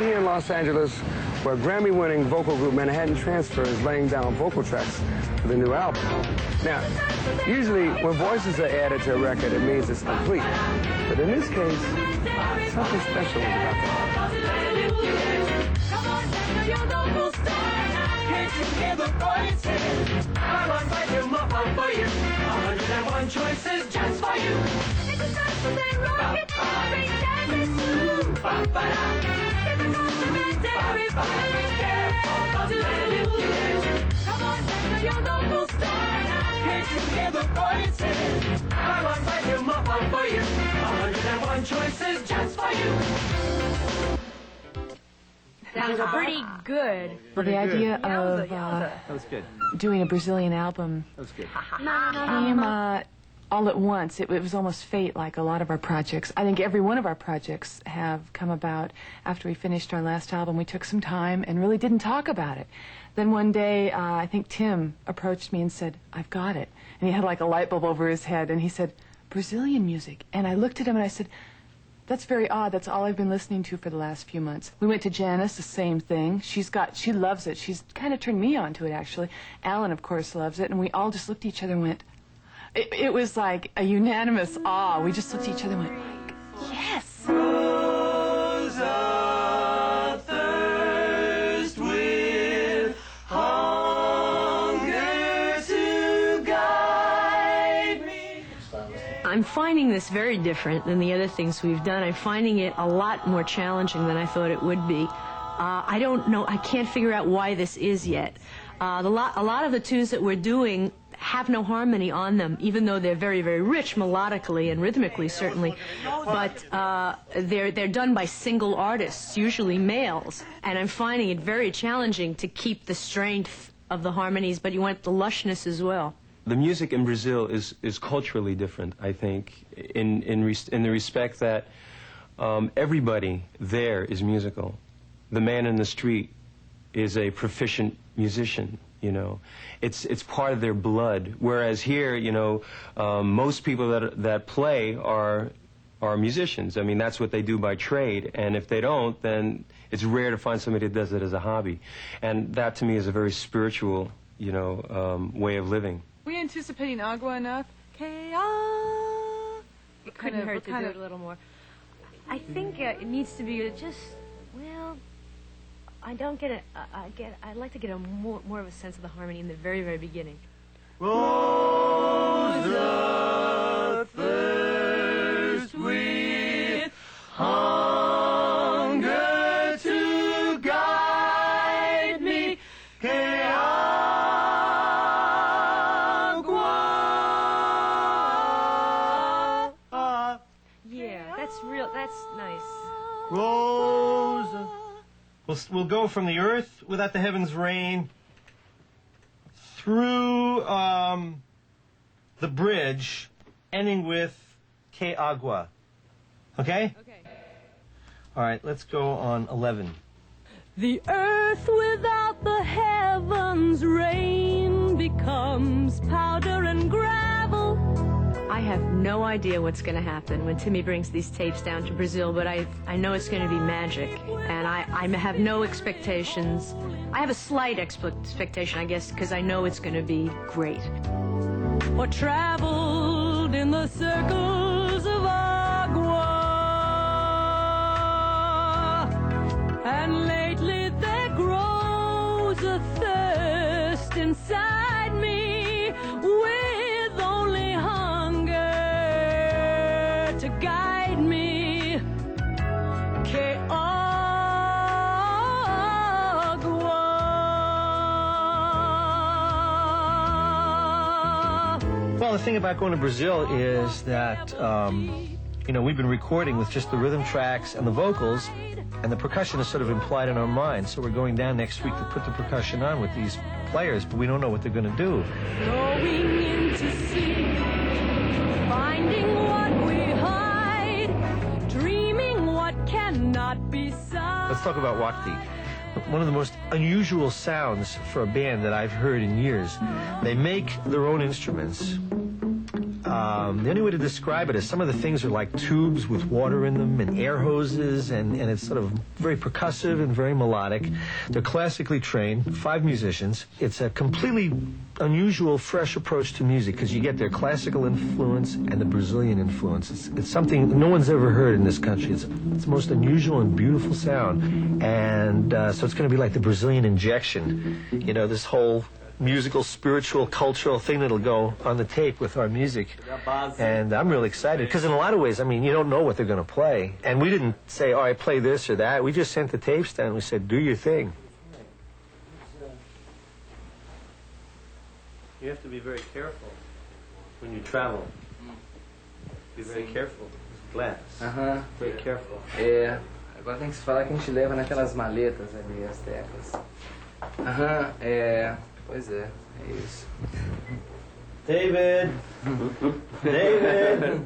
right here in Los Angeles, where Grammy-winning vocal group Manhattan Transfer is laying down vocal tracks for the new album. Now, usually when voices are added to a record, it means it's complete. But in this case, something special is about to happen. Choices just for you. It's a supplementary rocket, every dance is smooth. It's a supplementary Come on, to your local store now. Get together, voices. Buy one, buy two, more fun for you. 101 choices just for you. That was pretty good. Well, the idea of That was good. doing a Brazilian album That was good. came all at once. It was almost fate, like a lot of our projects. I think every one of our projects have come about after we finished our last album. We took some time and really didn't talk about it. Then one day, I think Tim approached me and said, "I've got it." And he had like a light bulb over his head, and he said, "Brazilian music." And I looked at him and I said, "That's very odd. That's all I've been listening to for the last few months." We went to Janice, the same thing. She loves it. She's kind of turned me on to it, actually. Alan, of course, loves it. And we all just looked at each other and went, it was like a unanimous awe. We just looked at each other and went, yes. Rose athirst with hunger to guide me. I'm finding this very different than the other things we've done. I'm finding it a lot more challenging than I thought it would be. I don't know, I can't figure out why this is yet. A lot of the tunes that we're doing have no harmony on them, even though they're very, very rich melodically and rhythmically, certainly. But they're done by single artists, usually males. And I'm finding it very challenging to keep the strength of the harmonies, but you want the lushness as well. The music in Brazil is culturally different, I think, in the respect that everybody there is musical. The man in the street is a proficient musician, you know. It's part of their blood. Whereas here, you know, most people that play are musicians. I mean, that's what they do by trade. And if they don't, then it's rare to find somebody that does it as a hobby. And that, to me, is a very spiritual, you know, way of living. Were you anticipating agua enough? It couldn't hurt to do it a little more. I think it needs to be just, well, I don't get it. I'd like to get a more of a sense of the harmony in the very, very beginning. Rose athirst with hunger to guide me. Que agua. Yeah, that's real. That's nice. Rose. We'll go from the earth without the heavens rain through the bridge, ending with Que agua. Okay? Okay. All right, let's go on 11. The earth without the heavens rain becomes powder and gravel. I have no idea what's going to happen when Timmy brings these tapes down to Brazil, but I know it's going to be magic, and I have no expectations. I have a slight expectation, I guess, because I know it's going to be great. Or traveled in the circles of agua, and lately there grows a thirst inside me with only hunger to guide me. Que agua. Well, the thing about going to Brazil is that, you know, we've been recording with just the rhythm tracks and the vocals, and the percussion is sort of implied in our minds. So we're going down next week to put the percussion on with these players, but we don't know what they're going to do. Going into sleep, finding what we hide, dreaming what cannot be sung. Let's talk about Wakti. One of the most unusual sounds for a band that I've heard in years. They make their own instruments. The only way to describe it is some of the things are like tubes with water in them and air hoses, and it's sort of very percussive and very melodic. They're classically trained, 5 musicians. It's a completely unusual, fresh approach to music because you get their classical influence and the Brazilian influence. It's something no one's ever heard in this country. It's the most unusual and beautiful sound. And so it's going to be like the Brazilian injection, you know, this whole musical, spiritual, cultural thing that'll go on the tape with our music. And I'm really excited because in a lot of ways, I mean, you don't know what they're going to play. And we didn't say, oh, I play this or that. We just sent the tapes down and we said, do your thing. You have to be very careful when you travel. Be very careful. Glass. Aham. Very careful. É. Agora tem que se falar que a gente leva naquelas maletas ali, as teclas. Aham, é. Pois é, é isso. David! David!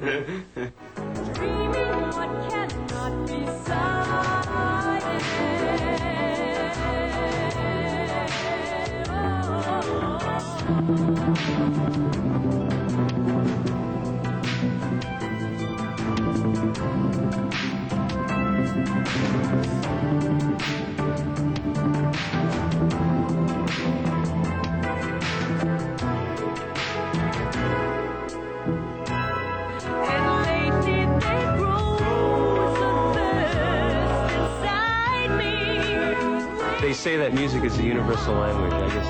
Dreaming what cannot be And lately there grows a thirst inside me. They say that music is a universal language. I guess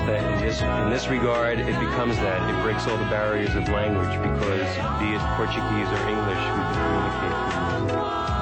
that in this regard, it becomes that. It breaks all the barriers of language because, be it Portuguese or English, we can communicate through music.